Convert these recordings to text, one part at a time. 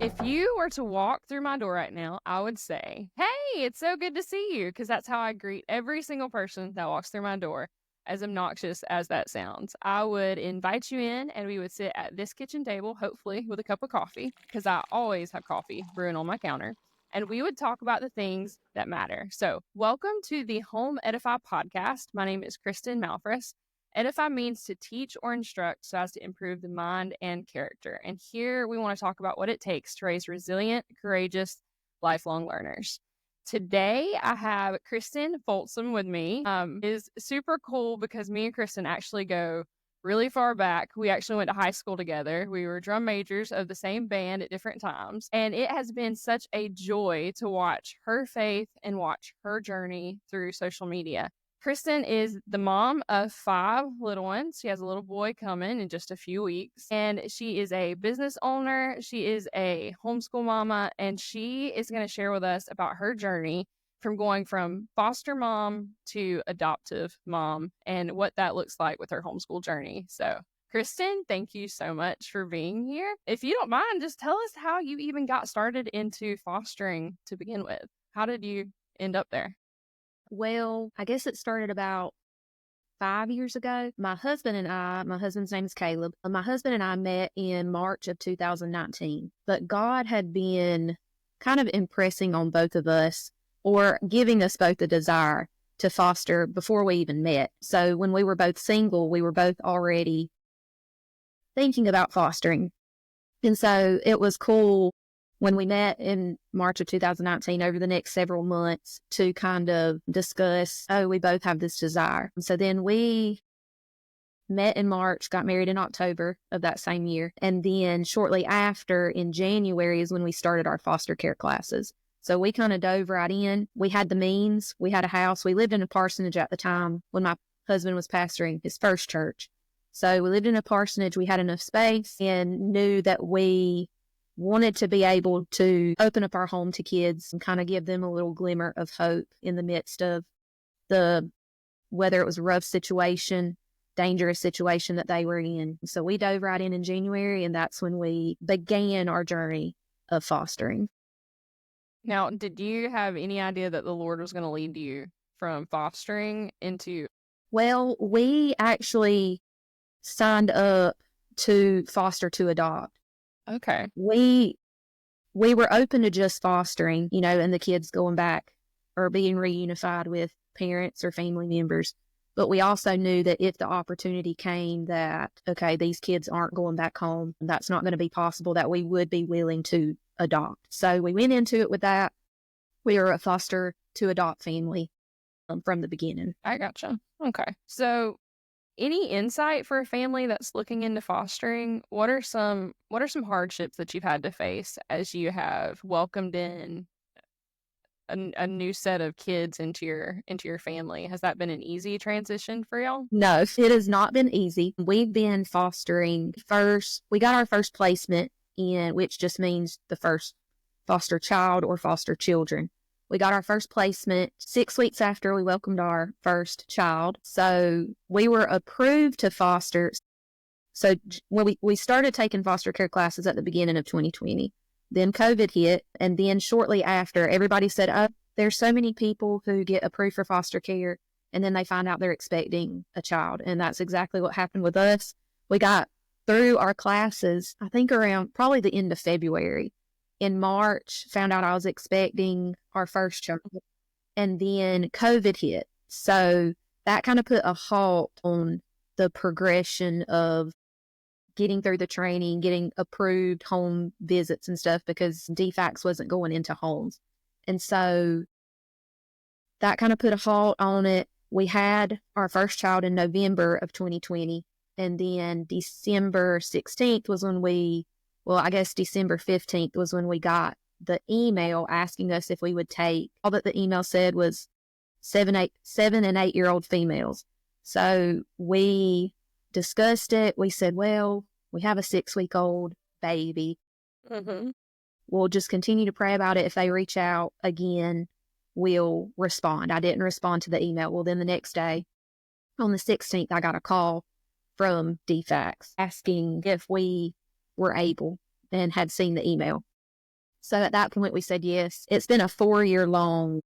If you were to walk through my door right now, I would say, hey, it's so good to see you, because that's how I greet every single person that walks through my door, as obnoxious as that sounds. I would invite you in, and we would sit at this kitchen table, hopefully with a cup of coffee, because I always have coffee brewing on my counter, and we would talk about the things that matter. So welcome to the Home Edify Podcast. My name is Kristin Malphrus. Edify means to teach or instruct so as to improve the mind and character. And here we want to talk about what it takes to raise resilient, courageous, lifelong learners. Today, I have Kristen Folsom with me. Is super cool because me and Kristen actually go really far back. We actually went to high school together. We were drum majors of the same band at different times. And it has been such a joy to watch her faith and watch her journey through social media. Kristen is the mom of 5 little ones. She has a little boy coming in just a few weeks, and she is a business owner. She is a homeschool mama, and she is going to share with us about her journey from going from foster mom to adoptive mom and what that looks like with her homeschool journey. So, Kristen, thank you so much for being here. If you don't mind, just tell us how you even got started into fostering to begin with. How did you end up there? Well, I guess it started about 5 years ago. My husband's name is Caleb. My husband and I met in March of 2019, but God had been kind of impressing on both of us or giving us both the desire to foster before we even met. So when we were both single, we were both already thinking about fostering. And so it was cool when we met in March of 2019 over the next several months to kind of discuss, we both have this desire. So then we met in March, got married in October of that same year. And then shortly after, in January, is when we started our foster care classes. So we kind of dove right in. We had the means. We had a house. We lived in a parsonage at the time when my husband was pastoring his first church. So we lived in a parsonage. We had enough space and knew that we wanted to be able to open up our home to kids and kind of give them a little glimmer of hope in the midst of whether it was a rough situation, dangerous situation that they were in. So we dove right in January, and that's when we began our journey of fostering. Now, did you have any idea that the Lord was going to lead you from fostering into? Well, we actually signed up to foster to adopt. Okay. We were open to just fostering, and the kids going back or being reunified with parents or family members. But we also knew that if the opportunity came that, okay, these kids aren't going back home, that's not going to be possible, that we would be willing to adopt. So we went into it with that. We were a foster to adopt family from the beginning. I gotcha. Okay. So any insight for a family that's looking into fostering? What are some hardships that you've had to face as you have welcomed in a new set of kids into your family? Has that been an easy transition for y'all? No, it has not been easy. We've been fostering first. We got our first placement which just means the first foster child or foster children. We got our first placement 6 weeks after we welcomed our first child. So we were approved to foster. So when we started taking foster care classes at the beginning of 2020, then COVID hit. And then shortly after, everybody said, oh, there's so many people who get approved for foster care, and then they find out they're expecting a child. And that's exactly what happened with us. We got through our classes, I think around probably the end of February. In March, found out I was expecting our first child, and then COVID hit. So that kind of put a halt on the progression of getting through the training, getting approved home visits and stuff, because DFACS wasn't going into homes. And so that kind of put a halt on it. We had our first child in November of 2020, and then December 16th was when December 15th was when we got the email asking us if we would take, all that the email said was 7 and 8-year-old females. So we discussed it. We said, well, we have a 6-week-old baby. Mm-hmm. We'll just continue to pray about it. If they reach out again, we'll respond. I didn't respond to the email. Well, then the next day, on the 16th, I got a call from DFACS asking if we were able and had seen the email. So at that point, we said yes. It's been a 4-year long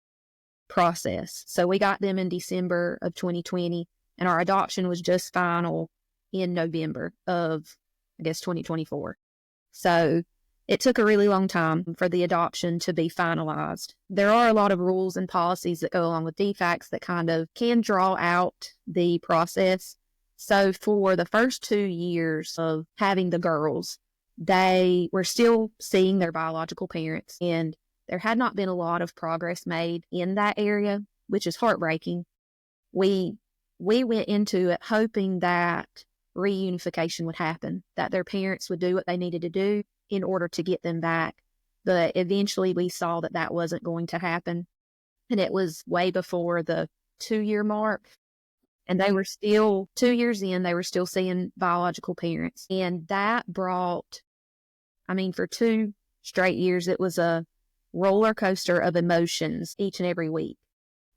process. So we got them in December of 2020, and our adoption was just final in November of, I guess, 2024. So it took a really long time for the adoption to be finalized. There are a lot of rules and policies that go along with DFACS that kind of can draw out the process. So for the first 2 years of having the girls, they were still seeing their biological parents, and there had not been a lot of progress made in that area, which is heartbreaking. We went into it hoping that reunification would happen, that their parents would do what they needed to do in order to get them back. But eventually we saw that that wasn't going to happen. And it was way before the 2-year mark. And they were still, 2 years in, they were still seeing biological parents. And that brought, for 2 straight years, it was a roller coaster of emotions each and every week.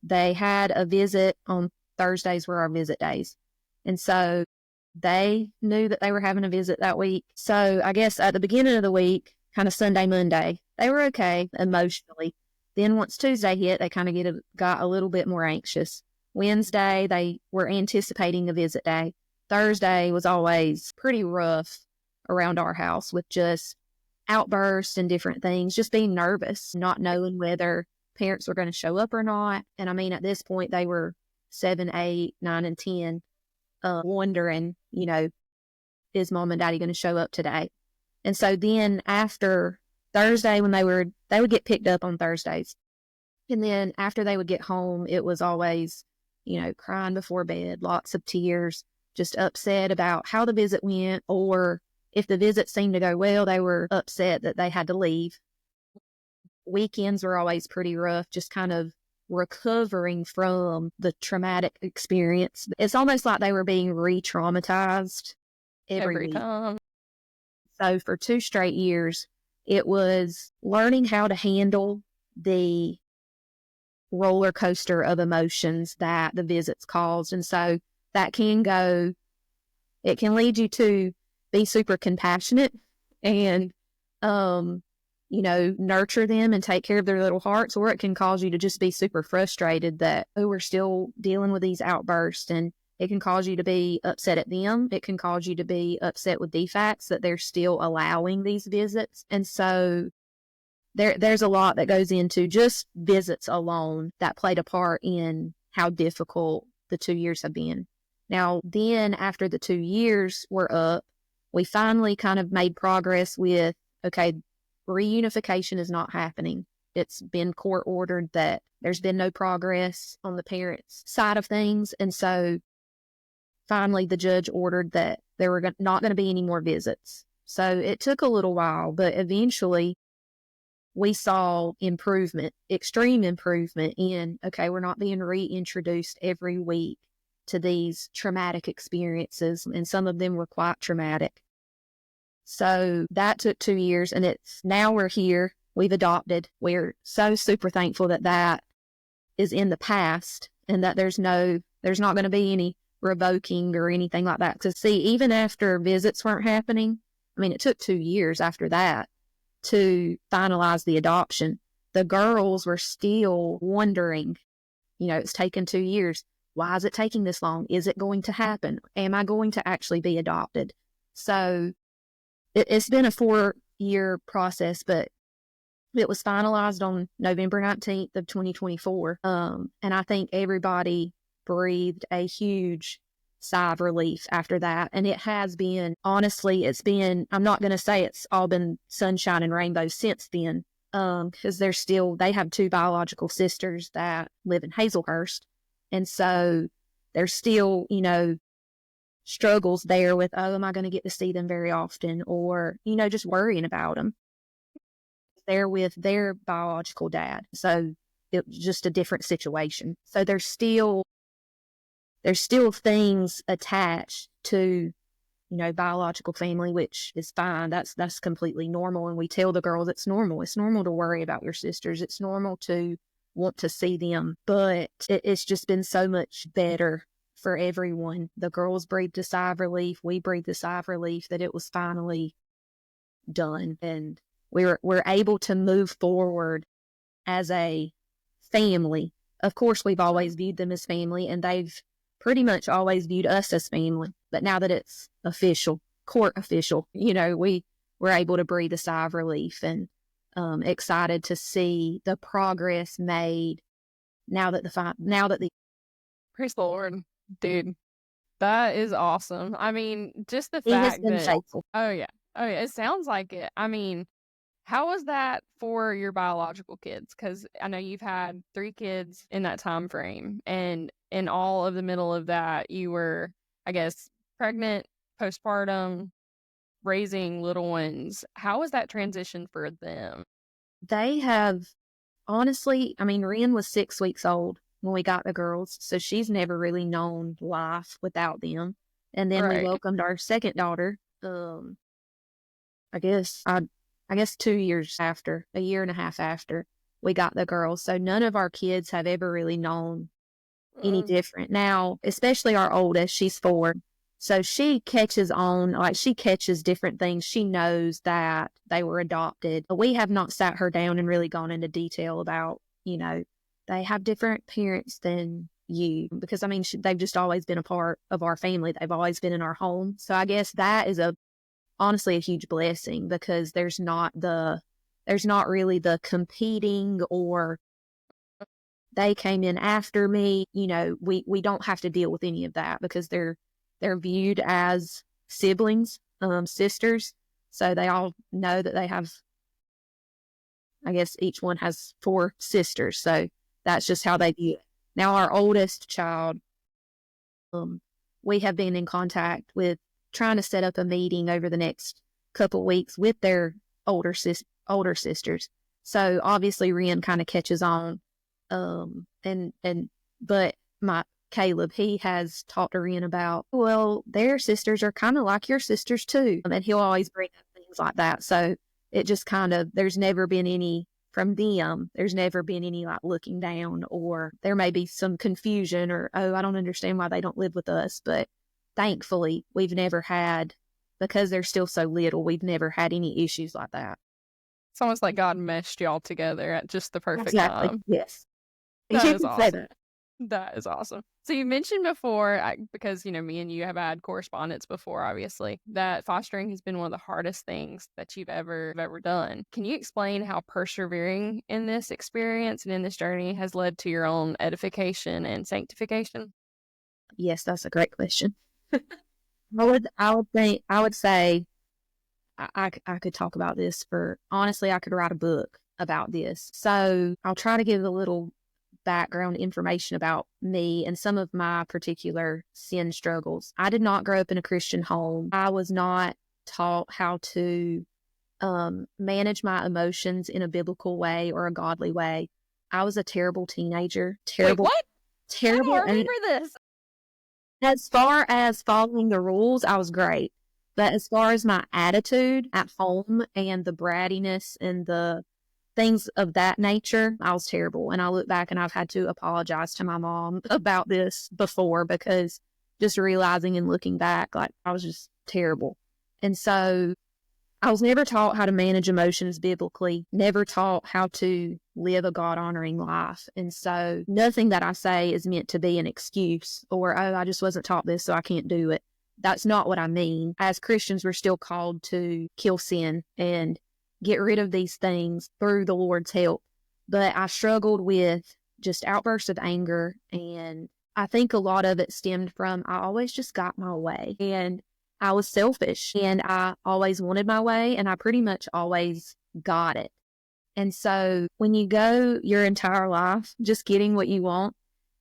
They had a visit on Thursdays were our visit days. And so they knew that they were having a visit that week. So I guess at the beginning of the week, kind of Sunday, Monday, they were okay emotionally. Then once Tuesday hit, they kind of got a little bit more anxious. Wednesday, they were anticipating a visit day. Thursday was always pretty rough around our house with just outbursts and different things, just being nervous, not knowing whether parents were going to show up or not. And at this point, they were 7, 8, 9, and 10, wondering, is mom and daddy going to show up today? And so then after Thursday, when they would get picked up on Thursdays. And then after they would get home, it was always, crying before bed, lots of tears, just upset about how the visit went, or if the visit seemed to go well, they were upset that they had to leave. Weekends were always pretty rough, just kind of recovering from the traumatic experience. It's almost like they were being re-traumatized every week. Time. So for 2 straight years, it was learning how to handle the roller coaster of emotions that the visits caused. And so that it can lead you to be super compassionate and, nurture them and take care of their little hearts, or it can cause you to just be super frustrated that, we're still dealing with these outbursts. And it can cause you to be upset at them. It can cause you to be upset with DFACS that they're still allowing these visits. And so there's a lot that goes into just visits alone that played a part in how difficult the 2 years have been. Now, then after the 2 years were up, we finally kind of made progress with, okay, reunification is not happening. It's been court ordered that there's been no progress on the parents' side of things. And so finally the judge ordered that there were not going to be any more visits. So it took a little while, but eventually we saw improvement, extreme improvement in, okay, we're not being reintroduced every week to these traumatic experiences, and some of them were quite traumatic. So that took 2 years, and now we're here. We've adopted. We're so super thankful that is in the past, and that there's not going to be any revoking or anything like that. Because see, even after visits weren't happening, it took 2 years after that to finalize the adoption. The girls were still wondering, it's taken 2 years. Why is it taking this long? Is it going to happen? Am I going to actually be adopted? So it's been a 4-year process, but it was finalized on November 19th of 2024. And I think everybody breathed a huge sigh of relief after that. And it has been, honestly, I'm not going to say it's all been sunshine and rainbows since then, because they have 2 biological sisters that live in Hazelhurst. And so there's still, struggles there with, am I going to get to see them very often? Or, just worrying about them. They're with their biological dad. So it's just a different situation. So there's still things attached to, biological family, which is fine. That's completely normal. And we tell the girls it's normal. It's normal to worry about your sisters. It's normal to want to see them. But it's just been so much better for everyone. The girls breathed a sigh of relief. We breathed a sigh of relief that it was finally done. And we're able to move forward as a family. Of course, we've always viewed them as family, and they've pretty much always viewed us as family. But now that it's official, court official, we're able to breathe a sigh of relief, and excited to see the progress made now that the Praise the Lord, dude. That is awesome. I mean, just the he has fact been that, faithful. oh yeah, it sounds like it. I mean, how was that for your biological kids? Because I know you've had 3 kids in that time frame, and in all of the middle of that, you were, I guess, pregnant, postpartum, raising little ones. How was that transition for them? They have, honestly, I mean, Ren was 6 weeks old when we got the girls, so she's never really known life without them. And then we Right. welcomed our second daughter, I guess 2 years after, a year and a half after we got the girls. So none of our kids have ever really known any different. Now, especially our oldest, she's 4. So she catches on, like she catches different things. She knows that they were adopted. We have not sat her down and really gone into detail about, they have different parents than you, because I mean, they've just always been a part of our family. They've always been in our home. So I guess that is honestly a huge blessing, because there's not really the competing, or they came in after me. We don't have to deal with any of that, because they're viewed as siblings, sisters. So they all know that they have, I guess each one has 4 sisters. So that's just how they view it. Now, our oldest child, we have been in contact with, trying to set up a meeting over the next couple weeks with their older sisters. So obviously Ren kind of catches on. But my Caleb, he has talked to Ren about, well, their sisters are kind of like your sisters too. And he'll always bring up things like that. So it just kind of, there's never been any like looking down, or there may be some confusion, or, oh, I don't understand why they don't live with us. But thankfully, we've never had, because they're still so little, we've never had any issues like that. It's almost like God meshed y'all together at just the perfect Exactly. time. Yes. That You is can say awesome. that. That is awesome. So you mentioned before, because, me and you have had correspondence before, obviously, that fostering has been one of the hardest things that you've ever done. Can you explain how persevering in this experience and in this journey has led to your own edification and sanctification? Yes, that's a great question. I would say I could talk about this honestly, I could write a book about this. So I'll try to give a little background information about me and some of my particular sin struggles. I did not grow up in a Christian home. I was not taught how to manage my emotions in a biblical way or a godly way. I was a terrible teenager. Terrible. Wait, what? Terrible. I don't remember this. As far as following the rules, I was great. But as far as my attitude at home and the brattiness and the things of that nature, I was terrible. And I look back and I've had to apologize to my mom about this before, because just realizing and looking back, like, I was just terrible. And so I was never taught how to manage emotions biblically, never taught how to live a God-honoring life. And so nothing that I say is meant to be an excuse, or, oh, I just wasn't taught this, so I can't do it. That's not what I mean. As Christians, we're still called to kill sin and get rid of these things through the Lord's help. But I struggled with just outbursts of anger. And I think a lot of it stemmed from, I always just got my way. And I was selfish, and I always wanted my way, and I pretty much always got it. And so when you go your entire life just getting what you want,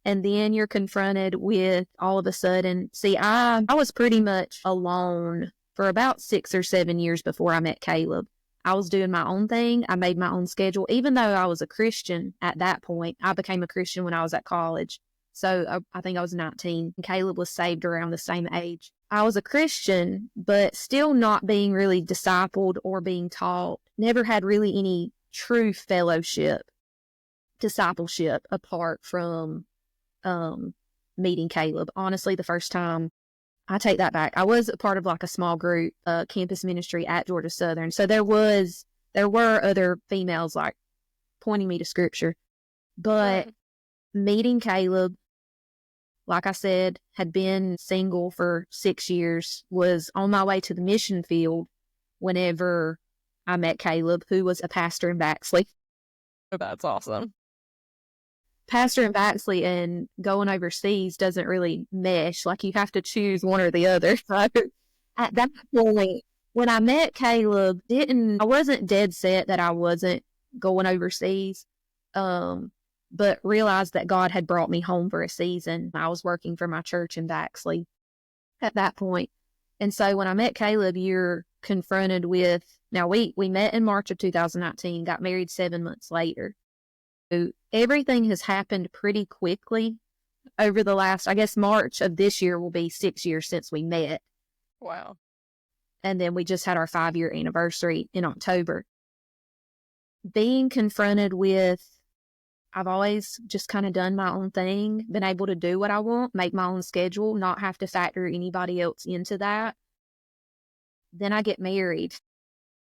and then you're confronted with all of a sudden, I was pretty much alone for about 6 or 7 years before I met Caleb. I was doing my own thing. I made my own schedule. Even though I was a Christian at that point, I became a Christian when I was at college. So I think I was 19, and Caleb was saved around the same age. I was a Christian, but still not being really discipled or being taught. Never had really any true discipleship apart from meeting Caleb. Honestly, the first time, I take that back. I was a part of like a small group, campus ministry at Georgia Southern. So there was There were other females like pointing me to scripture, but meeting Caleb, like I said, had been single for 6 years, was on my way to the mission field whenever I met Caleb, who was a pastor in Baxley. Oh, that's awesome. Pastor in Baxley and going overseas doesn't really mesh. Like, you have to choose one or the other. So at that point, when I met Caleb, I wasn't dead set that I wasn't going overseas, but realized that God had brought me home for a season. I was working for my church in Baxley at that point. And so when I met Caleb, you're confronted with, now we met in March of 2019, got married 7 months later. So everything has happened pretty quickly over the last, I guess March of this year will be 6 years since we met. Wow. And then we just had our 5-year anniversary in October. Being confronted with, I've always just kind of done my own thing, been able to do what I want, make my own schedule, not have to factor anybody else into that. Then I get married.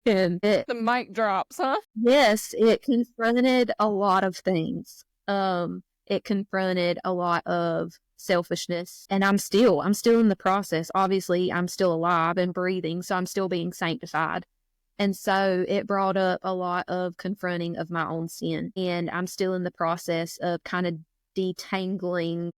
And the mic drops, huh? Yes, it confronted a lot of things. It confronted a lot of selfishness, and I'm still in the process. Obviously, I'm still alive and breathing, so I'm still being sanctified. And so it brought up a lot of confronting of my own sin, and I'm still in the process of kind of detangling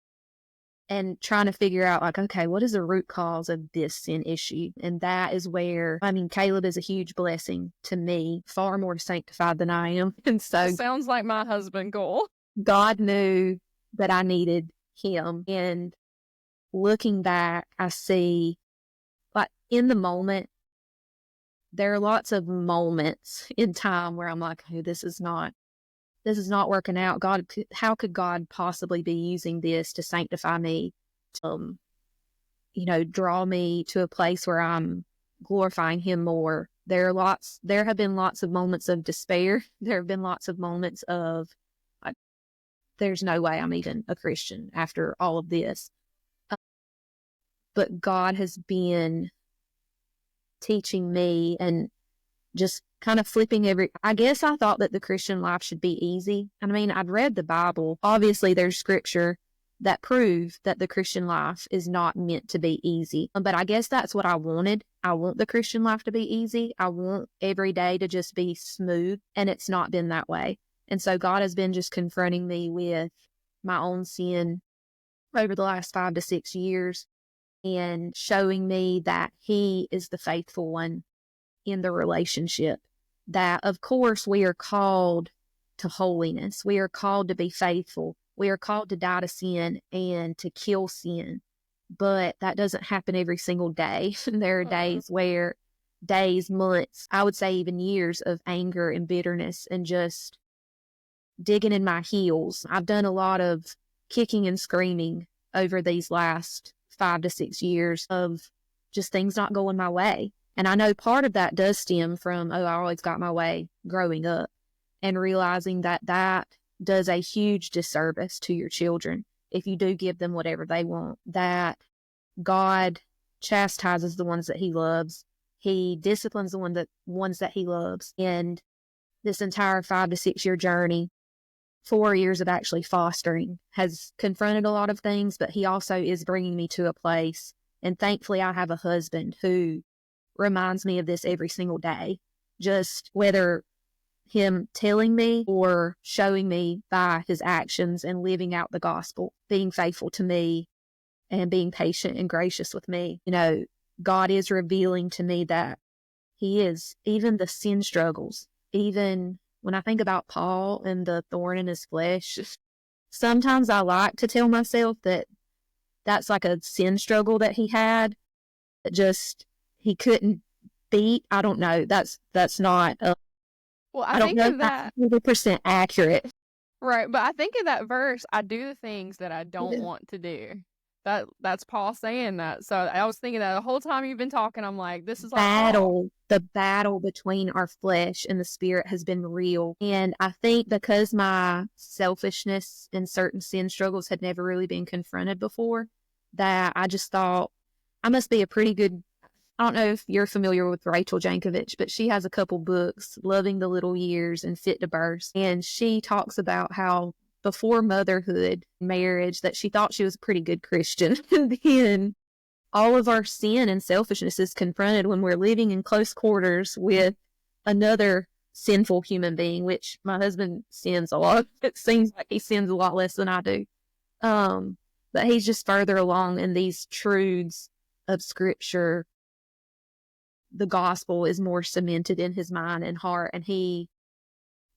and trying to figure out, like, okay, what is the root cause of this sin issue? And that is where, I mean, Caleb is a huge blessing to me, far more sanctified than I am. And so sounds like my husband goal. God knew that I needed him. And looking back, I see, like, in the moment, there are lots of moments in time where I'm like, oh, this is not working out. God, how could God possibly be using this to sanctify me, to, draw me to a place where I'm glorifying him more? There have been lots of moments of despair. There have been lots of moments of, like, there's no way I'm even a Christian after all of this. But God has been teaching me and just kind of flipping I guess I thought that the Christian life should be easy. I mean, I'd read the Bible. Obviously, there's scripture that prove that the Christian life is not meant to be easy. But I guess that's what I wanted. I want the Christian life to be easy. I want every day to just be smooth, and it's not been that way. And so God has been just confronting me with my own sin over the last 5 to 6 years and showing me that he is the faithful one in the relationship. That, of course, we are called to holiness. We are called to be faithful. We are called to die to sin and to kill sin. But that doesn't happen every single day. There are days, months, I would say even years of anger and bitterness and just digging in my heels. I've done a lot of kicking and screaming over these last 5 to 6 years of just things not going my way. And I know part of that does stem from, I always got my way growing up, and realizing that does a huge disservice to your children if you do give them whatever they want. That God chastises the ones that he loves. He disciplines the ones that he loves. And this entire 5 to 6 year journey, 4 years of actually fostering, has confronted a lot of things, but he also is bringing me to a place. And thankfully, I have a husband who reminds me of this every single day, just whether him telling me or showing me by his actions and living out the gospel, being faithful to me and being patient and gracious with me. God is revealing to me that he is, even the sin struggles, even when I think about Paul and the thorn in his flesh, sometimes I like to tell myself that that's like a sin struggle that he had, that just he couldn't beat. I don't know. That's not. Well, I don't know if that's 100% accurate. Right, but I think in that verse, I do the things that I don't want to do. That's Paul saying that. So I was thinking that the whole time you've been talking, I'm like, this is like Paul. The battle between our flesh and the spirit has been real. And I think because my selfishness and certain sin struggles had never really been confronted before, that I just thought I must be a pretty good I don't know if you're familiar with Rachel Jankovich, but she has a couple books, Loving the Little Years and Fit to Burst. And she talks about how before motherhood, marriage, that she thought she was a pretty good Christian. And then all of our sin and selfishness is confronted when we're living in close quarters with another sinful human being, which my husband sins a lot. It seems like he sins a lot less than I do. But he's just further along in these truths of Scripture. The gospel is more cemented in his mind and heart, and he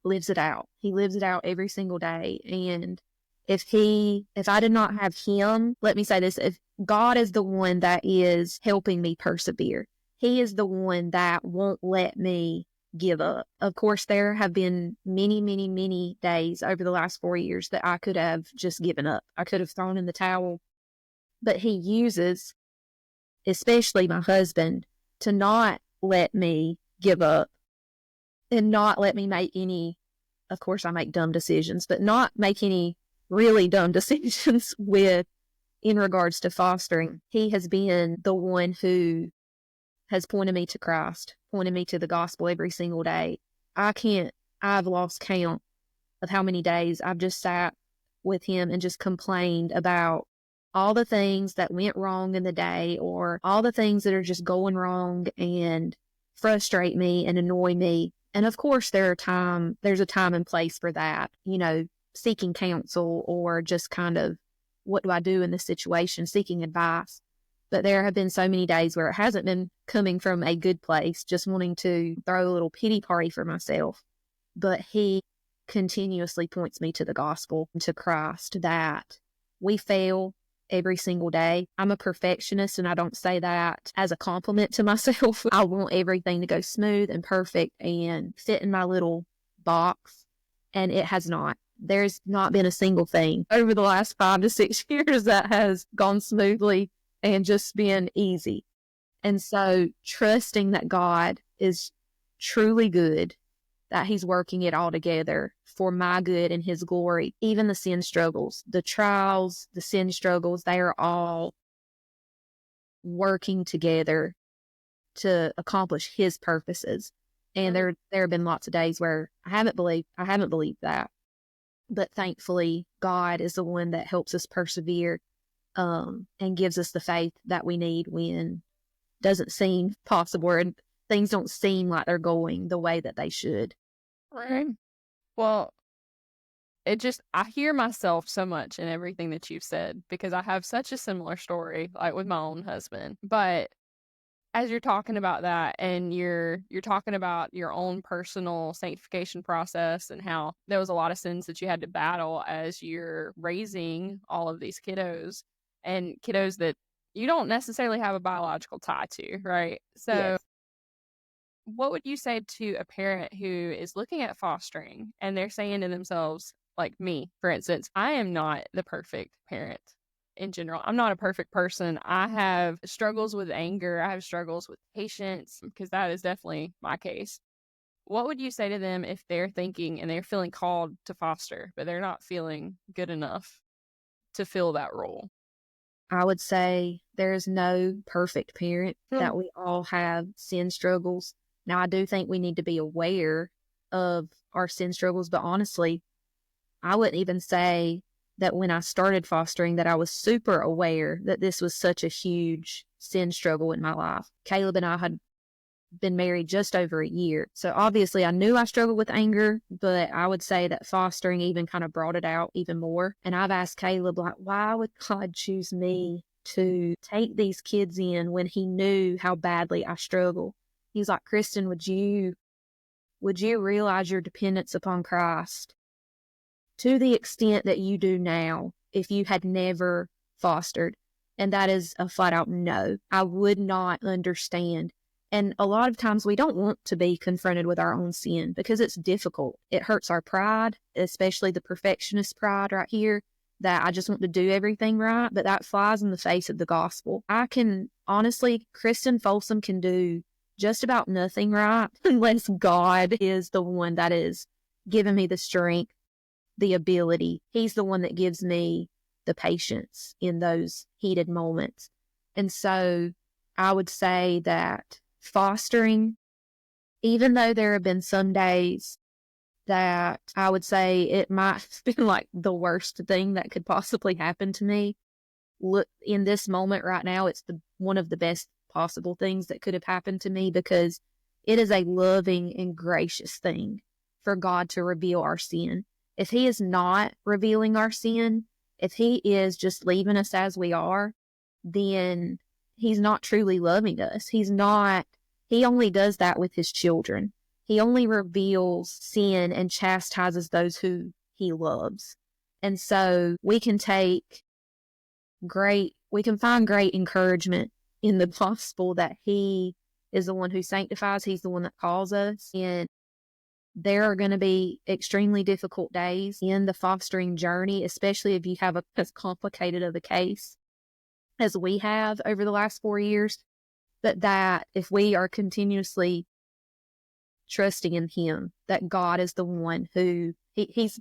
lives it out. He lives it out every single day. And if I did not have him, let me say this, if God is the one that is helping me persevere, he is the one that won't let me give up. Of course, there have been many, many, many days over the last 4 years that I could have just given up. I could have thrown in the towel. But he uses, especially my husband, to not let me give up and not let me make any, of course I make dumb decisions, but not make any really dumb decisions in regards to fostering. He has been the one who has pointed me to Christ, pointed me to the gospel every single day. I've lost count of how many days I've just sat with him and just complained about all the things that went wrong in the day, or all the things that are just going wrong and frustrate me and annoy me. And of course, there's a time and place for that, seeking counsel or just kind of, what do I do in this situation, seeking advice. But there have been so many days where it hasn't been coming from a good place, just wanting to throw a little pity party for myself. But he continuously points me to the gospel, to Christ, that we fail every single day. I'm a perfectionist, and I don't say that as a compliment to myself. I want everything to go smooth and perfect and fit in my little box, and it has not. There's not been a single thing over the last 5 to 6 years that has gone smoothly and just been easy. And so trusting that God is truly good, that he's working it all together for my good and his glory. Even the sin struggles, the trials, the sin struggles, they are all working together to accomplish his purposes. And there have been lots of days where I haven't believed that. But thankfully, God is the one that helps us persevere and gives us the faith that we need when it doesn't seem possible and things don't seem like they're going the way that they should. Right. Well, I hear myself so much in everything that you've said, because I have such a similar story, like with my own husband. But as you're talking about that, and you're talking about your own personal sanctification process and how there was a lot of sins that you had to battle as you're raising all of these kiddos, and kiddos that you don't necessarily have a biological tie to, right? So Yes. what would you say to a parent who is looking at fostering and they're saying to themselves, like me, for instance, I am not the perfect parent in general. I'm not a perfect person. I have struggles with anger. I have struggles with patience, because that is definitely my case. What would you say to them if they're thinking and they're feeling called to foster, but they're not feeling good enough to fill that role? I would say there is no perfect parent, that we all have sin struggles. Now, I do think we need to be aware of our sin struggles, but honestly, I wouldn't even say that when I started fostering that I was super aware that this was such a huge sin struggle in my life. Caleb and I had been married just over a year. So obviously I knew I struggled with anger, but I would say that fostering even kind of brought it out even more. And I've asked Caleb, like, why would God choose me to take these kids in when he knew how badly I struggle? He's like, Kristen, would you realize your dependence upon Christ to the extent that you do now if you had never fostered? And that is a flat out no. I would not understand. And a lot of times we don't want to be confronted with our own sin because it's difficult. It hurts our pride, especially the perfectionist pride right here, that I just want to do everything right. But that flies in the face of the gospel. Kristen Folsom can do just about nothing right unless God is the one that is giving me the strength, the ability. He's the one that gives me the patience in those heated moments. And so I would say that fostering, even though there have been some days that I would say it might have been like the worst thing that could possibly happen to me, look, in this moment right now, it's one of the best possible things that could have happened to me, because it is a loving and gracious thing for God to reveal our sin. If he is not revealing our sin, if he is just leaving us as we are, then he's not truly loving us. He only does that with his children. He only reveals sin and chastises those who he loves. And so we can find great encouragement in the gospel that he is the one who sanctifies. He's the one that calls us. And there are going to be extremely difficult days in the fostering journey, especially if you have as complicated of a case as we have over the last 4 years. But that if we are continuously trusting in him, that God is the one who he's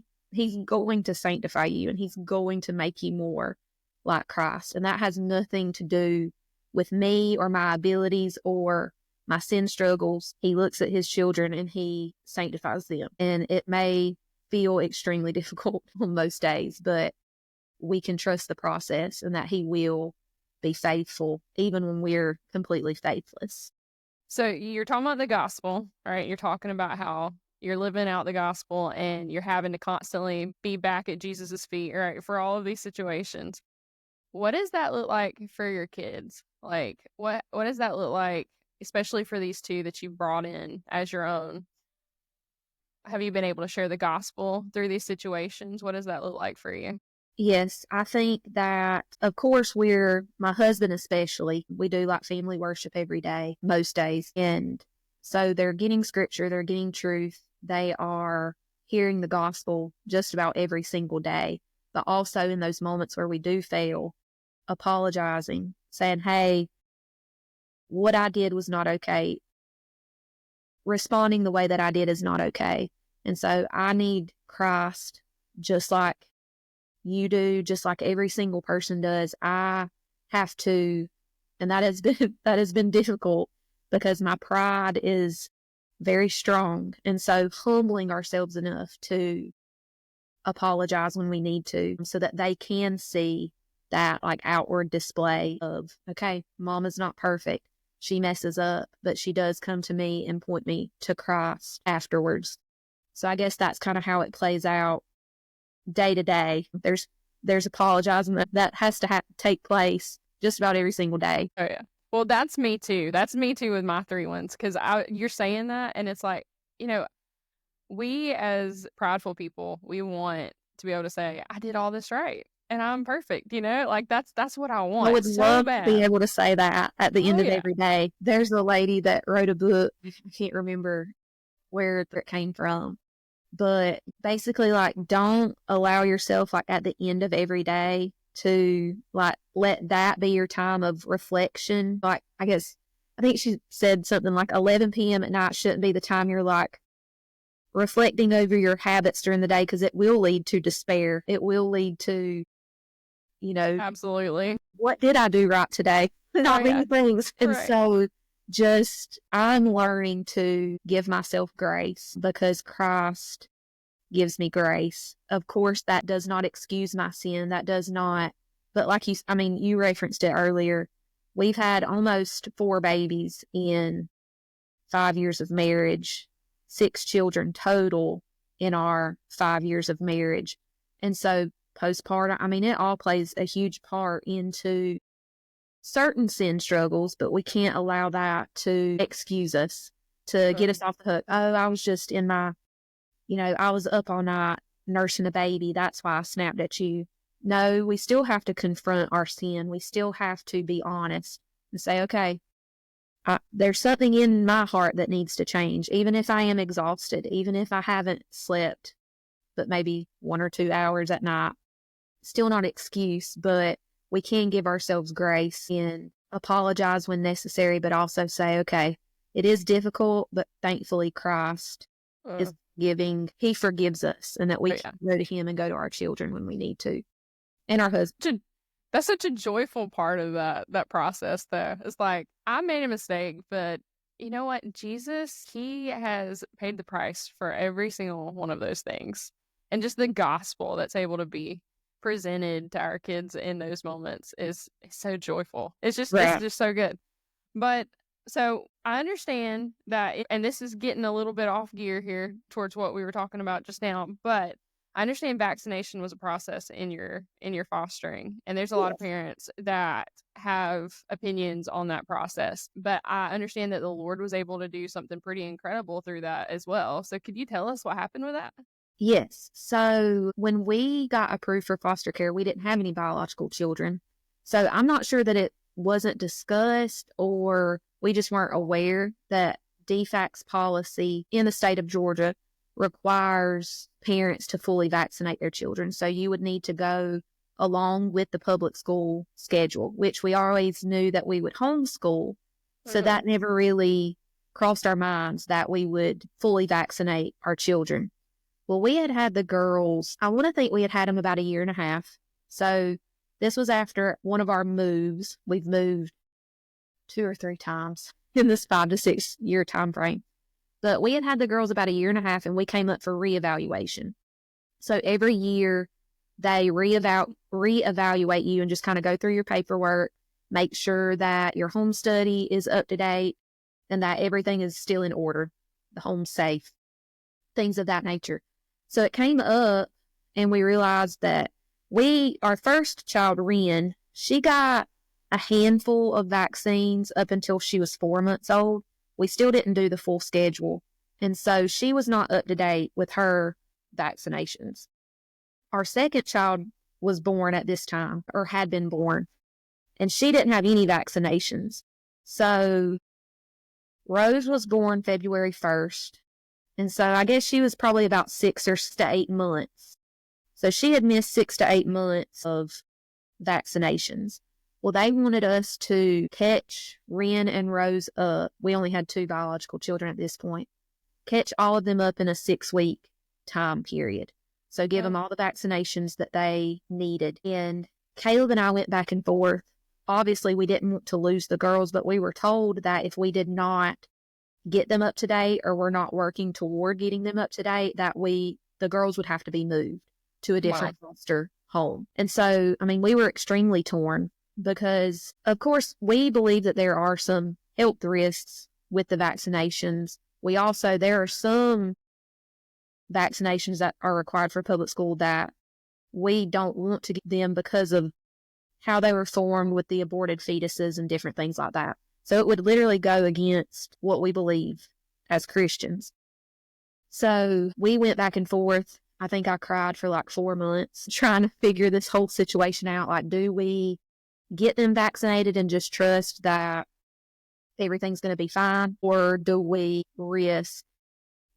going to sanctify you, and he's going to make you more like Christ. And that has nothing to do with me or my abilities or my sin struggles. He looks at his children and he sanctifies them. And it may feel extremely difficult on most days, but we can trust the process and that he will be faithful even when we're completely faithless. So you're talking about the gospel, right? You're talking about how you're living out the gospel and you're having to constantly be back at Jesus's feet, right? For all of these situations. What does that look like for your kids? Like, what does that look like, especially for these two that you brought in as your own? Have you been able to share the gospel through these situations? What does that look like for you? Yes, I think that, of course, my husband especially, we do like family worship every day, most days. And so they're getting scripture, they're getting truth, they are hearing the gospel just about every single day. But also in those moments where we do fail, apologizing, saying, hey, what I did was not okay. Responding the way that I did is not okay. And so I need Christ just like you do, just like every single person does. I have to, and that has been difficult because my pride is very strong. And so humbling ourselves enough to apologize when we need to, so that they can see that like outward display of, okay, Mama's not perfect. She messes up, but she does come to me and point me to Christ afterwards. So I guess that's kind of how it plays out day to day. There's apologizing that has to take place just about every single day. Oh yeah. Well, that's me too. That's me too with my three ones. Because you're saying that, and it's like, we as prideful people, we want to be able to say, I did all this right and I'm perfect, like that's what I want. I would so love bad to be able to say that at the end of every day. There's a lady that wrote a book. I can't remember where it came from, but basically like, don't allow yourself like at the end of every day to like, let that be your time of reflection. Like, I think she said something like 11 p.m. at night shouldn't be the time you're like reflecting over your habits during the day, because it will lead to despair. It will lead to, absolutely, what did I do right today? Not many things. And so I'm learning to give myself grace, because Christ gives me grace. Of course, that does not excuse my sin. That does not, but like you referenced it earlier. We've had almost 4 babies in 5 years of marriage, 6 children total in our 5 years of marriage. And so postpartum, it all plays a huge part into certain sin struggles, but we can't allow that to excuse us, to get us off the hook. Oh, I was just in my, I was up all night nursing a baby. That's why I snapped at you. No, we still have to confront our sin. We still have to be honest and say, okay, there's something in my heart that needs to change. Even if I am exhausted, even if I haven't slept, but maybe 1 or 2 hours at night, still not an excuse, but we can give ourselves grace and apologize when necessary, but also say, okay, it is difficult, but thankfully Christ is giving. He forgives us, and that we can go to him and go to our children when we need to, and our husband. That's such a joyful part of that process, though. It's like, I made a mistake, but you know what? Jesus, he has paid the price for every single one of those things. And just the gospel that's able to be presented to our kids in those moments is so joyful. It's Right. just so good. But so I understand that, and this is getting a little bit off gear here towards what we were talking about just now, but I understand vaccination was a process in your fostering, and there's a lot of parents that have opinions on that process. But I understand that the Lord was able to do something pretty incredible through that as well. So could you tell us what happened with that? Yes. So when we got approved for foster care, we didn't have any biological children. So I'm not sure that it wasn't discussed or we just weren't aware that DFAC's policy in the state of Georgia requires parents to fully vaccinate their children. So you would need to go along with the public school schedule, which we always knew that we would homeschool. So that never really crossed our minds that we would fully vaccinate our children. Well, we had the girls, I want to think we had them about a year and a half. So this was after one of our moves. We've moved 2 or 3 times in this 5 to 6 year time frame. But we had the girls about a year and a half, and we came up for reevaluation. So every year they reevaluate you and just kind of go through your paperwork, make sure that your home study is up to date and that everything is still in order, the home's safe, things of that nature. So it came up and we realized that our first child, Ren, she got a handful of vaccines up until she was 4 months old. We still didn't do the full schedule. And so she was not up to date with her vaccinations. Our second child was born at this time, or had been born, and she didn't have any vaccinations. So Rose was born February 1st. And so I guess she was probably about 6 to 8 months. So she had missed 6 to 8 months of vaccinations. Well, they wanted us to catch Ren and Rose up. We only had 2 biological children at this point. Catch all of them up in a 6-week time period. So give them all the vaccinations that they needed. And Caleb and I went back and forth. Obviously, we didn't want to lose the girls, but we were told that if we did not get them up to date or we're not working toward getting them up to date, that the girls would have to be moved to a different foster home. And so, I mean, we were extremely torn because, of course, we believe that there are some health risks with the vaccinations. There are some vaccinations that are required for public school that we don't want to get them because of how they were formed with the aborted fetuses and different things like that. So it would literally go against what we believe as Christians. So we went back and forth. I think I cried for like 4 months trying to figure this whole situation out. Like, do we get them vaccinated and just trust that everything's going to be fine? Or do we risk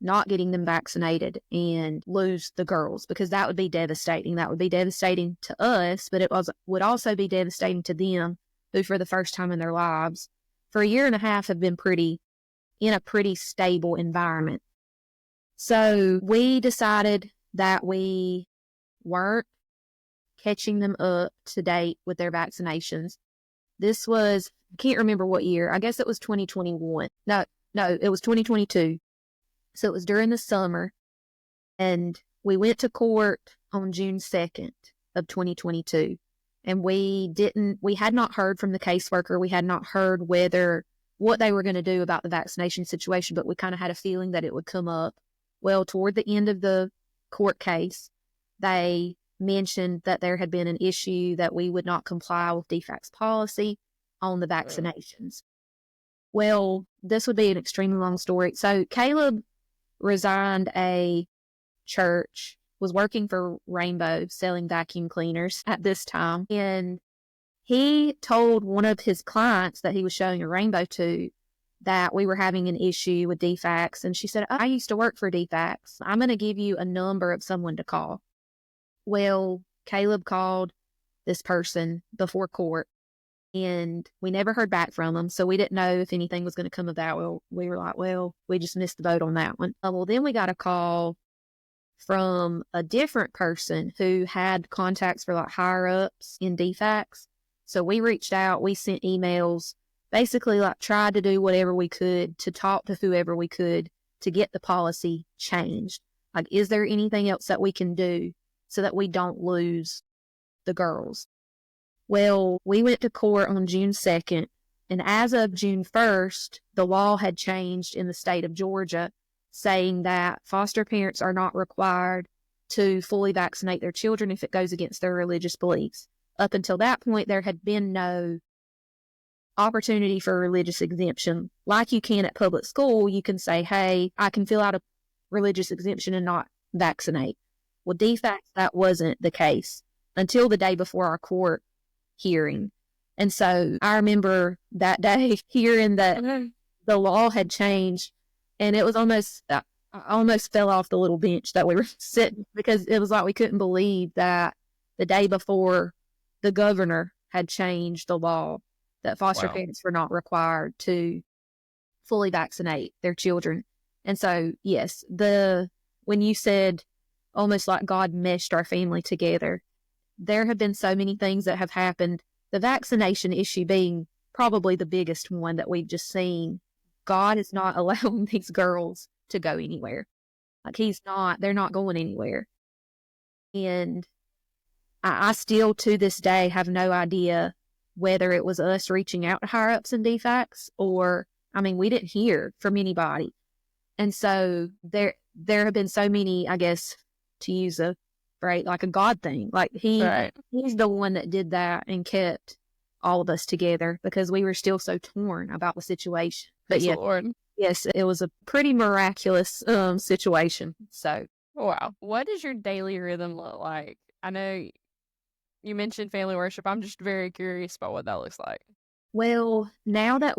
not getting them vaccinated and lose the girls? Because that would be devastating. That would be devastating to us, but would also be devastating to them who, for the first time in their lives, for a year and a half, have been in a pretty stable environment. So we decided that we weren't catching them up to date with their vaccinations. This was, I can't remember what year. I guess it was 2021. No, it was 2022. So it was during the summer, and we went to court on June 2nd of 2022. And we had not heard from the caseworker. We had not heard what they were going to do about the vaccination situation, but we kind of had a feeling that it would come up. Well, toward the end of the court case, they mentioned that there had been an issue that we would not comply with DFAC's policy on the vaccinations. Well, this would be an extremely long story. So Caleb resigned a church, was working for Rainbow selling vacuum cleaners at this time. And he told one of his clients that he was showing a Rainbow to that we were having an issue with DFACs. And she said, I used to work for DFACs. I'm going to give you a number of someone to call. Well, Caleb called this person before court, and we never heard back from them. So we didn't know if anything was going to come of that. Well, we were like, we just missed the boat on that one. Well, then we got a call from a different person who had contacts for like higher ups in DFACs. So we reached out, we sent emails, basically like tried to do whatever we could to talk to whoever we could to get the policy changed. Like, is there anything else that we can do so that we don't lose the girls? Well, we went to court on June 2nd, and as of June 1st, the law had changed in the state of Georgia, saying that foster parents are not required to fully vaccinate their children if it goes against their religious beliefs. Up until that point, there had been no opportunity for religious exemption. Like you can at public school, you can say, hey, I can fill out a religious exemption and not vaccinate. Well, DFACs, that wasn't the case until the day before our court hearing. And so I remember that day hearing that the law had changed, and it was almost, I almost fell off the little bench that we were sitting, because it was like we couldn't believe that the day before the governor had changed the law that foster parents were not required to fully vaccinate their children. And so, yes, when you said almost like God meshed our family together, there have been so many things that have happened. The vaccination issue being probably the biggest one that we've just seen. God is not allowing these girls to go anywhere. Like, they're not going anywhere. And I still to this day have no idea whether it was us reaching out to higher ups in DFACs or, I mean, we didn't hear from anybody. And so there have been so many, I guess, to use a phrase, like a God thing. Like he's the one that did that and kept all of us together, because we were still so torn about the situation. But yeah, Lord. Yes, it was a pretty miraculous situation. So, wow. What does your daily rhythm look like? I know you mentioned family worship. I'm just very curious about what that looks like. Well, now that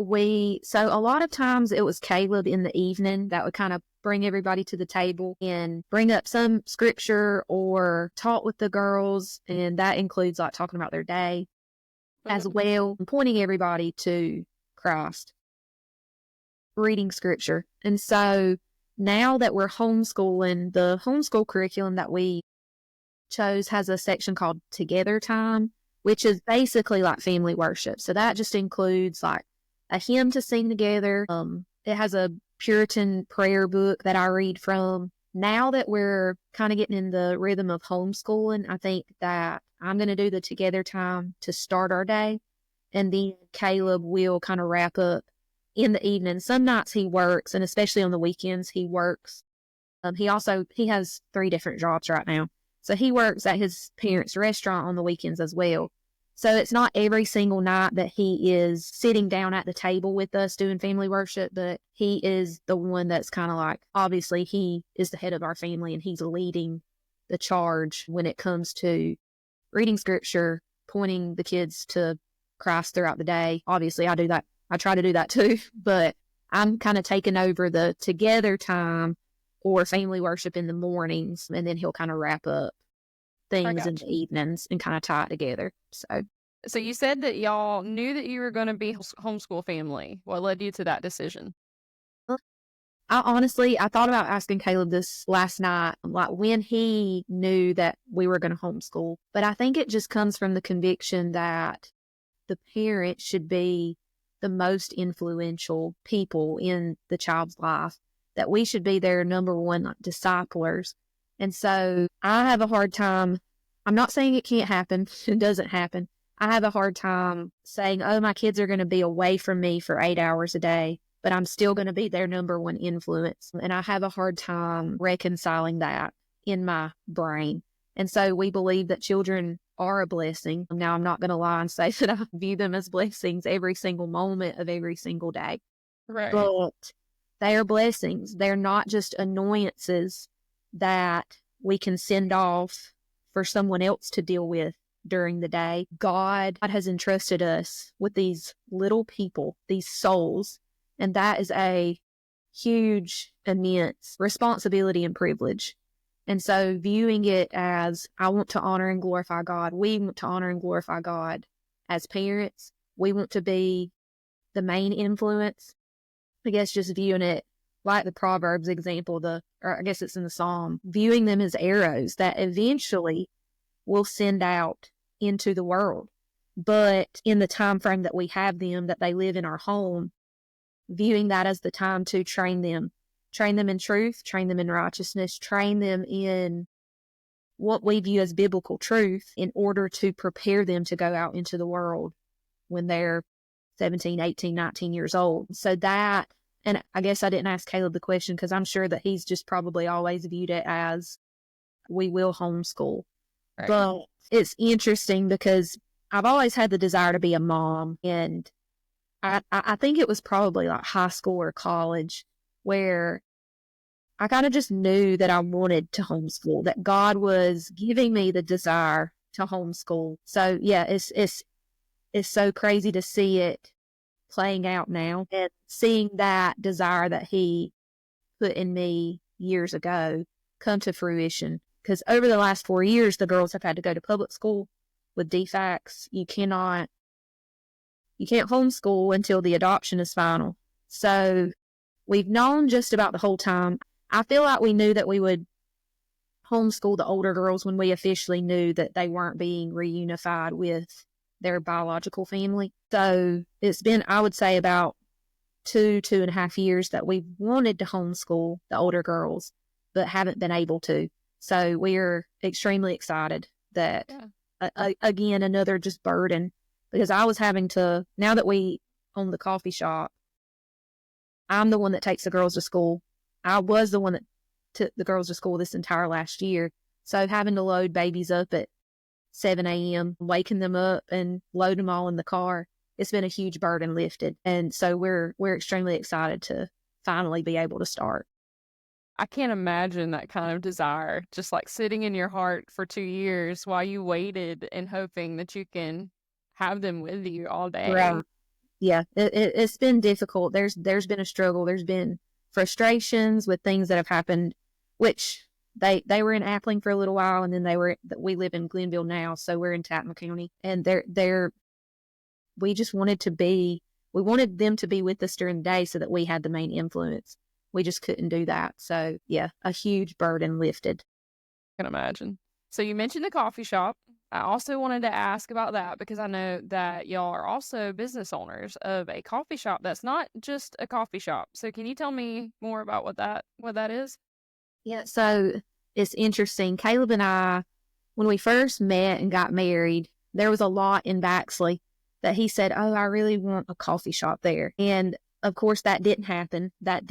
so a lot of times it was Caleb in the evening that would kind of bring everybody to the table and bring up some scripture or talk with the girls. And that includes like talking about their day as well, pointing everybody to Christ, reading scripture. And so now that we're homeschooling, the homeschool curriculum that we chose has a section called Together Time, which is basically like family worship. So that just includes like a hymn to sing together. It has a Puritan prayer book that I read from. Now that we're kind of getting in the rhythm of homeschooling, I think that I'm going to do the Together Time to start our day. And then Caleb will kind of wrap up in the evening. Some nights he works, and especially on the weekends he works. He has 3 different jobs right now. So he works at his parents' restaurant on the weekends as well. So it's not every single night that he is sitting down at the table with us doing family worship, but he is the one that's kind of like, obviously he is the head of our family and he's leading the charge when it comes to reading scripture, pointing the kids to Christ throughout the day. Obviously I do that. I try to do that too, but I'm kind of taking over the Together Time or family worship in the mornings, and then he'll kind of wrap up things in the evenings and kind of tie it together. So you said that y'all knew that you were going to be homeschool family. What led you to that decision? I thought about asking Caleb this last night, like when he knew that we were going to homeschool. But I think it just comes from the conviction that the parent should be the most influential people in the child's life, that we should be their number one disciplers. And so I have a hard time, I'm not saying it can't happen, it doesn't happen. I have a hard time saying, oh, my kids are going to be away from me for 8 hours a day, but I'm still going to be their number one influence. And I have a hard time reconciling that in my brain. And so we believe that children are a blessing. Now, I'm not going to lie and say that I view them as blessings every single moment of every single day. Right. But they are blessings. They're not just annoyances that we can send off for someone else to deal with during the day. God has entrusted us with these little people, these souls, and that is a huge, immense responsibility and privilege. And so viewing it as, I want to honor and glorify God. We want to honor and glorify God as parents. We want to be the main influence. I guess just viewing it like the Proverbs example, or I guess it's in the Psalm, viewing them as arrows that eventually will send out into the world. But in the time frame that we have them, that they live in our home, viewing that as the time to train them in truth, train them in righteousness, train them in what we view as biblical truth in order to prepare them to go out into the world when they're 17, 18, 19 years old. So that, and I guess I didn't ask Caleb the question because I'm sure that he's just probably always viewed it as we will homeschool. Right. But it's interesting because I've always had the desire to be a mom, and I think it was probably like high school or college where I kind of just knew that I wanted to homeschool, that God was giving me the desire to homeschool. So yeah, it's so crazy to see it playing out now and seeing that desire that He put in me years ago come to fruition. Because over the last 4 years, the girls have had to go to public school with DFACs. You can't homeschool until the adoption is final. So we've known just about the whole time. I feel like we knew that we would homeschool the older girls when we officially knew that they weren't being reunified with their biological family. So it's been, I would say, about 2.5 years that we've wanted to homeschool the older girls, but haven't been able to. So we're extremely excited that, again, another just burden, because I was having to, now that we own the coffee shop, I'm the one that takes the girls to school. I was the one that took the girls to school this entire last year. So having to load babies up at 7 a.m., waking them up and load them all in the car, it's been a huge burden lifted. And so we're extremely excited to finally be able to start. I can't imagine that kind of desire, just like sitting in your heart for 2 years while you waited and hoping that you can have them with you all day. Right. Yeah, it's been difficult. There's been a struggle. There's been frustrations with things that have happened, which they were in Appling for a little while, and then we live in Glenville now, so we're in Tappan County, and we just wanted them to be with us during the day so that we had the main influence. We just couldn't do that. So yeah, a huge burden lifted. I can imagine. So you mentioned the coffee shop. I also wanted to ask about that because I know that y'all are also business owners of a coffee shop that's not just a coffee shop. So can you tell me more about what that is? Yeah, so it's interesting. Caleb and I, when we first met and got married, there was a lot in Baxley that he said, "Oh, I really want a coffee shop there." And of course, that didn't happen. That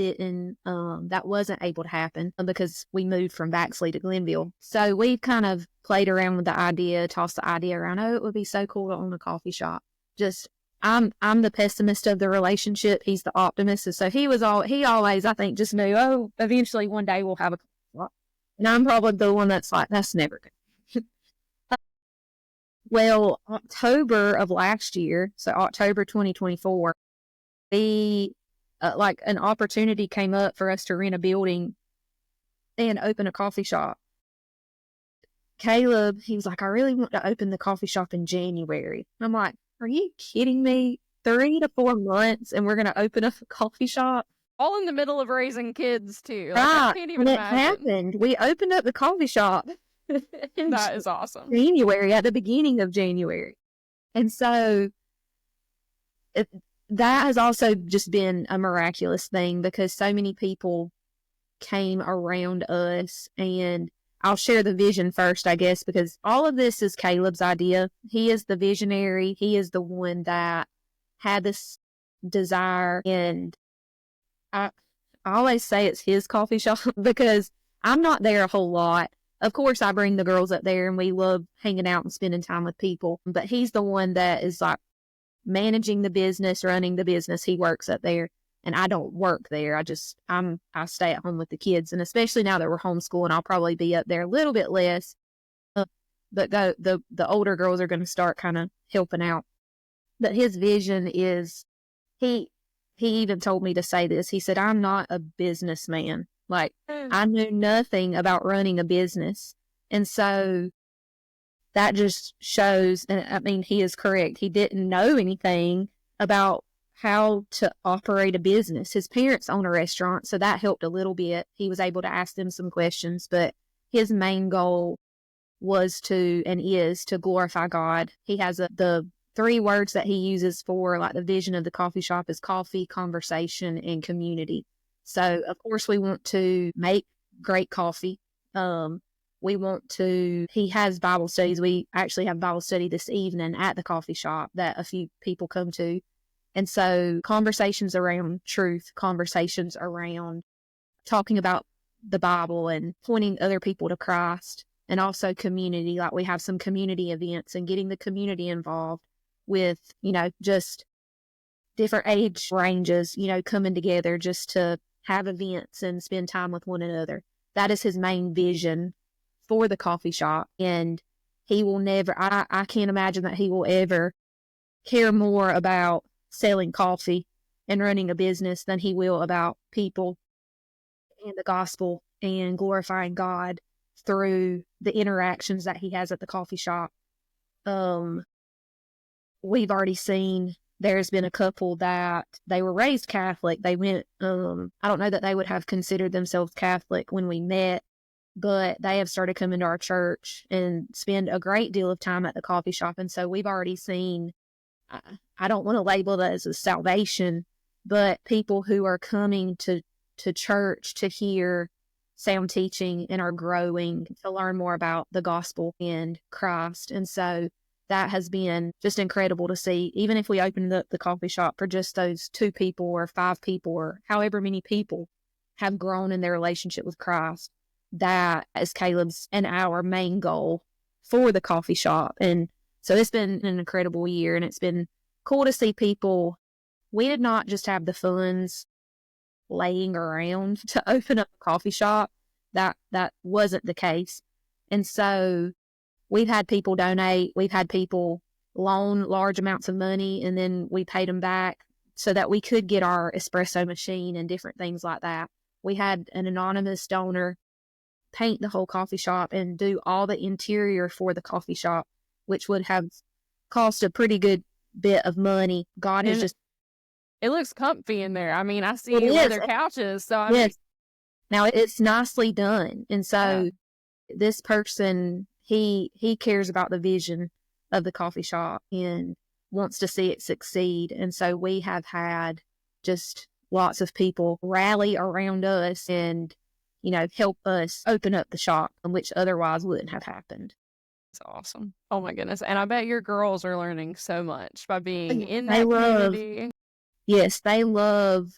wasn't able to happen because we moved from Baxley to Glenville. So we kind of played around with the idea, tossed the idea around. Oh, it would be so cool to own a coffee shop. Just, I'm the pessimist of the relationship. He's the optimist. And so he always, I think, just knew, oh, eventually one day we'll have a coffee shop. And I'm probably the one that's like, that's never good. Well, October of last year, so October 2024, an opportunity came up for us to rent a building and open a coffee shop. Caleb, he was like, "I really want to open the coffee shop in January." I'm like, "Are you kidding me? 3 to 4 months and we're going to open up a coffee shop?" All in the middle of raising kids too. Right. I can't even imagine. It happened. We opened up the coffee shop. That is awesome. January, at the beginning of January. And so that has also just been a miraculous thing because so many people came around us. And I'll share the vision first, I guess, because all of this is Caleb's idea. He is the visionary. He is the one that had this desire. And I always say it's his coffee shop because I'm not there a whole lot. Of course, I bring the girls up there and we love hanging out and spending time with people. But he's the one that is like managing the business, running the business. He works up there and I don't work there. I stay at home with the kids. And especially now that we're homeschooling, I'll probably be up there a little bit less. But the older girls are going to start kind of helping out. But his vision is, he even told me to say this. He said, "I'm not a businessman. Like, I knew nothing about running a business." And so that just shows, and I mean, he is correct. He didn't know anything about how to operate a business. His parents own a restaurant, so that helped a little bit. He was able to ask them some questions, but his main goal was to and is to glorify God. He has the 3 words that he uses for like the vision of the coffee shop is coffee, conversation, and community. So of course we want to make great coffee. He has Bible studies. We actually have Bible study this evening at the coffee shop that a few people come to. And so conversations around truth, conversations around talking about the Bible and pointing other people to Christ, and also community. Like we have some community events and getting the community involved with, just different age ranges, coming together just to have events and spend time with one another. That is his main vision for the coffee shop. And he will never, I can't imagine that he will ever care more about selling coffee and running a business than he will about people and the gospel and glorifying God through the interactions that he has at the coffee shop. We've already seen there's been a couple that they were raised Catholic. They went, I don't know that they would have considered themselves Catholic when we met, but they have started coming to our church and spend a great deal of time at the coffee shop. And so we've already seen, I don't want to label that as a salvation, but people who are coming to church to hear sound teaching and are growing to learn more about the gospel and Christ. And so that has been just incredible to see. Even if we opened up the coffee shop for just those 2 people or 5 people or however many people have grown in their relationship with Christ, that is Caleb's and our main goal for the coffee shop. And so it's been an incredible year, and it's been cool to see people. We did not just have the funds laying around to open up a coffee shop. That wasn't the case. And so we've had people donate. We've had people loan large amounts of money, and then we paid them back so that we could get our espresso machine and different things like that. We had an anonymous donor paint the whole coffee shop and do all the interior for the coffee shop, which would have cost a pretty good bit of money. God has just... It looks comfy in there. I mean, I see leather couches. So yes. Now it's nicely done. And so this person, he cares about the vision of the coffee shop and wants to see it succeed. And so we have had just lots of people rally around us and, help us open up the shop, which otherwise wouldn't have happened. It's awesome. Oh my goodness. And I bet your girls are learning so much by being in that community. Yes, they love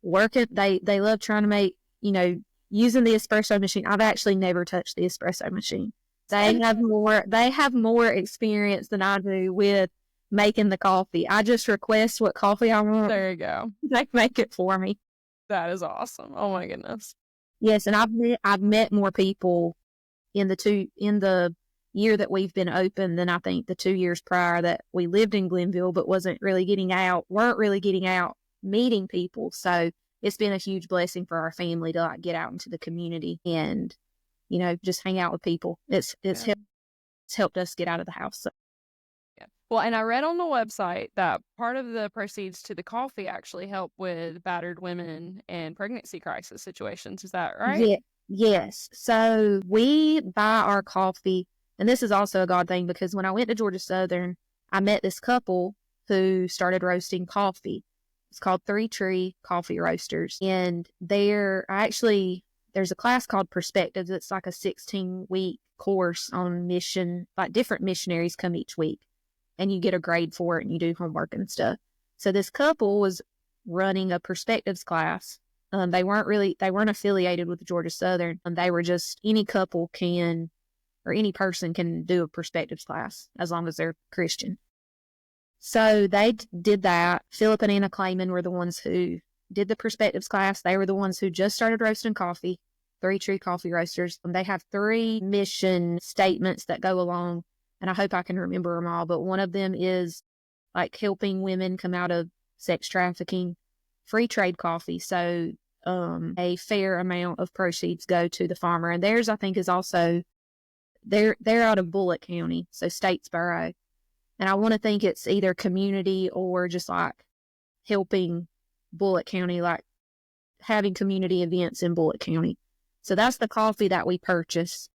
working. They love trying to make, using the espresso machine. I've actually never touched the espresso machine. They have more experience than I do with making the coffee. I just request what coffee I want. There you go. They make it for me. That is awesome. Oh my goodness. Yes, and I've met more people in the year that we've been open than I think the 2 years prior that we lived in Glenville, but weren't really getting out meeting people. So it's been a huge blessing for our family to get out into the community and, just hang out with people. It's helped us get out of the house. So. Yeah. Well, and I read on the website that part of the proceeds to the coffee actually help with battered women and pregnancy crisis situations. Is that right? Yeah. Yes. So we buy our coffee. And this is also a God thing, because when I went to Georgia Southern, I met this couple who started roasting coffee. It's called 3 Tree Coffee Roasters. And there's a class called Perspectives. It's like a 16-week course on mission, like different missionaries come each week. And you get a grade for it and you do homework and stuff. So this couple was running a Perspectives class. They weren't affiliated with Georgia Southern. They were just, any couple can, or any person can do a Perspectives class as long as they're Christian. So they did that. Philip and Anna Clayman were the ones who did the Perspectives class. They were the ones who just started roasting coffee, 3 Tree Coffee Roasters. And they have 3 mission statements that go along, and I hope I can remember them all, but one of them is like helping women come out of sex trafficking, free trade coffee. So a fair amount of proceeds go to the farmer. And theirs, I think, is also... They're out of Bullock County, so Statesboro. And I want to think it's either community or just like helping Bullitt County, like having community events in Bullitt County. So that's the coffee that we purchase.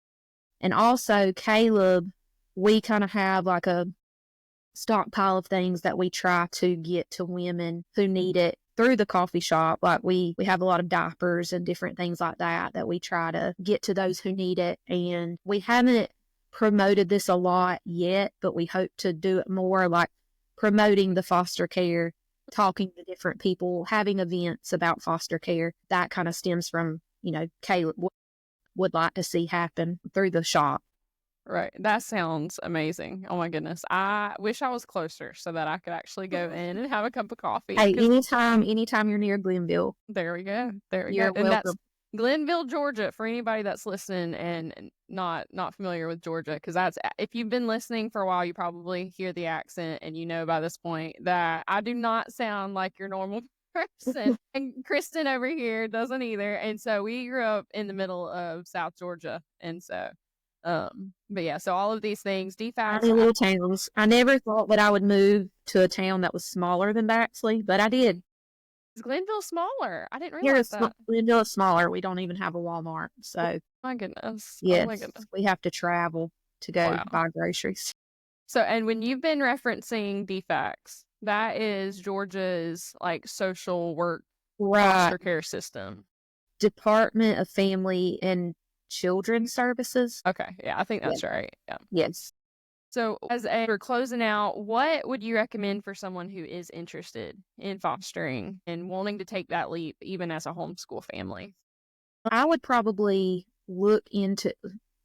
And also Caleb, we kind of have like a stockpile of things that we try to get to women who need it through the coffee shop. Like we have a lot of diapers and different things like that we try to get to those who need it. And we haven't promoted this a lot yet, but we hope to do it more, like promoting the foster care, talking to different people, having events about foster care. That kind of stems from, Caleb would like to see happen through the shop. Right. That sounds amazing. Oh my goodness. I wish I was closer so that I could actually go in and have a cup of coffee. Hey, anytime you're near Glenville. There we go. You're And that's welcome. Glenville, Georgia, for anybody that's listening and not familiar with Georgia, because that's, if you've been listening for a while, you probably hear the accent and you know by this point that I do not sound like your normal person. And Kristen over here doesn't either. And so we grew up in the middle of South Georgia. And so but yeah, so all of these things, Tiny little towns. I never thought that I would move to a town that was smaller than Baxley, but I did. Is Glenville smaller? I didn't realize that. Glenville is smaller. We don't even have a Walmart. So my goodness. Yes, oh my goodness. We have to travel to go buy groceries. So, and when you've been referencing DFACS, that is Georgia's like social work foster care system. Department of Family and Children's Services. Okay. Yeah, I think that's right. Yeah. Yes. So we're closing out, what would you recommend for someone who is interested in fostering and wanting to take that leap, even as a homeschool family? I would probably look into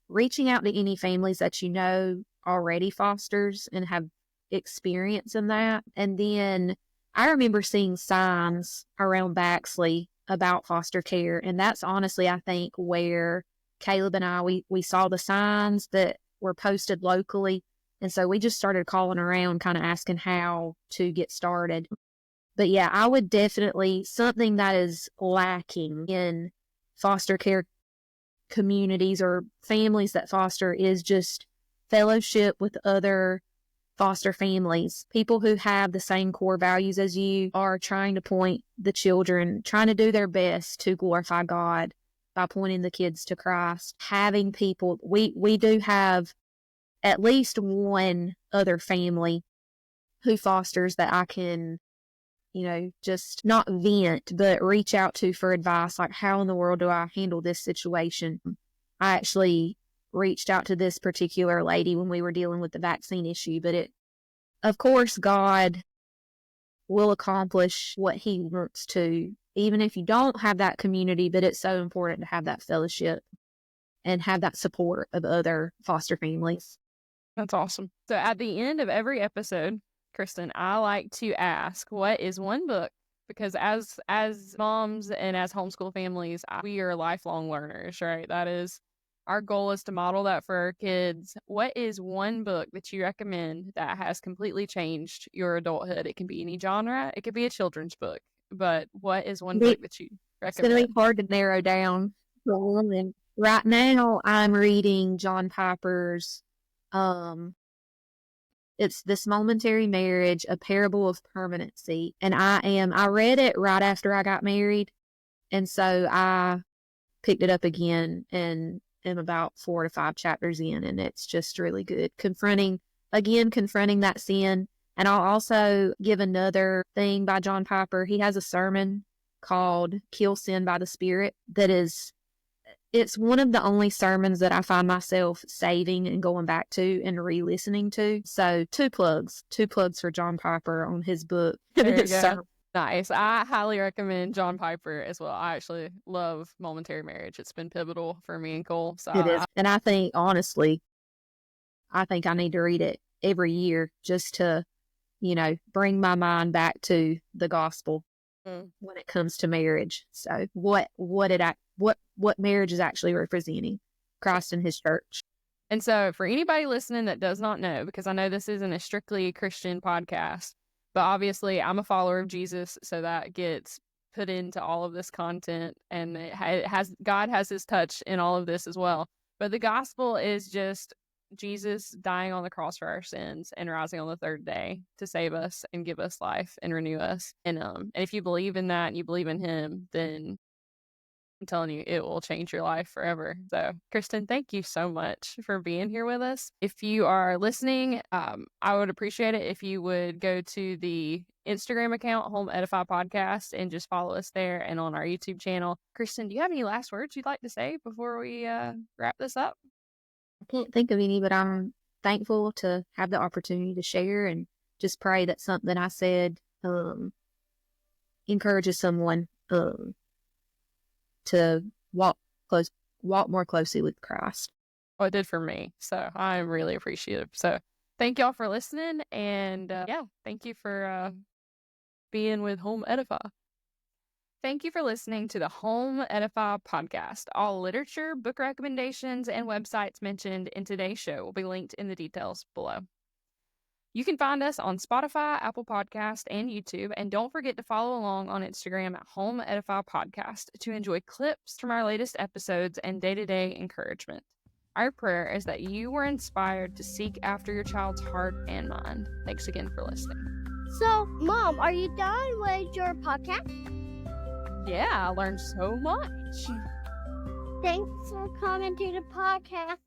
reaching out to any families that you know already fosters and have experience in that. And then I remember seeing signs around Baxley about foster care. And that's honestly, I think, where Caleb and I, we saw the signs that were posted locally. And so we just started calling around, kind of asking how to get started. But yeah, I would definitely, something that is lacking in foster care communities or families that foster is just fellowship with other foster families, people who have the same core values as you, are trying to point the children, trying to do their best to glorify God by pointing the kids to Christ. Having people, we do have at least one other family who fosters that I can, just not vent, but reach out to for advice. Like, how in the world do I handle this situation? I actually reached out to this particular lady when we were dealing with the vaccine issue, but of course, God will accomplish what he wants to, even if you don't have that community, but it's so important to have that fellowship and have that support of other foster families. That's awesome. So at the end of every episode, Kristen, I like to ask, what is one book? Because as moms and as homeschool families, we are lifelong learners, right? That is, our goal is to model that for our kids. What is one book that you recommend that has completely changed your adulthood? It can be any genre. It could be a children's book. But what is one book that you recommend? It's going to be hard to narrow down. Right now, I'm reading John Piper's it's This Momentary Marriage, A Parable of Permanency. And I read it right after I got married. And so I picked it up again and am about 4 to 5 chapters in. And it's just really good. Confronting that sin. And I'll also give another thing by John Piper. He has a sermon called Kill Sin by the Spirit it's one of the only sermons that I find myself saving and going back to and re-listening to. So two plugs for John Piper on his book. There you go. Nice. I highly recommend John Piper as well. I actually love Momentary Marriage. It's been pivotal for me and Cole. So it is. And I think, honestly, I need to read it every year just to, bring my mind back to the gospel when it comes to marriage. So what marriage is actually representing, Christ and his church. And so for anybody listening that does not know, because I know this isn't a strictly Christian podcast, but obviously I'm a follower of Jesus, so that gets put into all of this content, and God has his touch in all of this as well. But the gospel is just Jesus dying on the cross for our sins and rising on the third day to save us and give us life and renew us. And if you believe in that and you believe in him, then I'm telling you, it will change your life forever. So, Kristen, thank you so much for being here with us. If you are listening, I would appreciate it if you would go to the Instagram account, Home Edify Podcast, and just follow us there and on our YouTube channel. Kristen, do you have any last words you'd like to say before we wrap this up? I can't think of any, but I'm thankful to have the opportunity to share, and just pray that something I said encourages someone to walk more closely with Christ. Well, it did for me, so I'm really appreciative. So thank y'all for listening, and thank you for being with Home Edify. Thank you for listening to the Home Edify Podcast. All literature, book recommendations, and websites mentioned in today's show will be linked in the details below. You can find us on Spotify, Apple Podcast, and YouTube, and don't forget to follow along on Instagram at Home Edify Podcast to enjoy clips from our latest episodes and day-to-day encouragement. Our prayer is that you were inspired to seek after your child's heart and mind. Thanks again for listening. So, Mom, are you done with your podcast? Yeah, I learned so much. Thanks for coming to the podcast.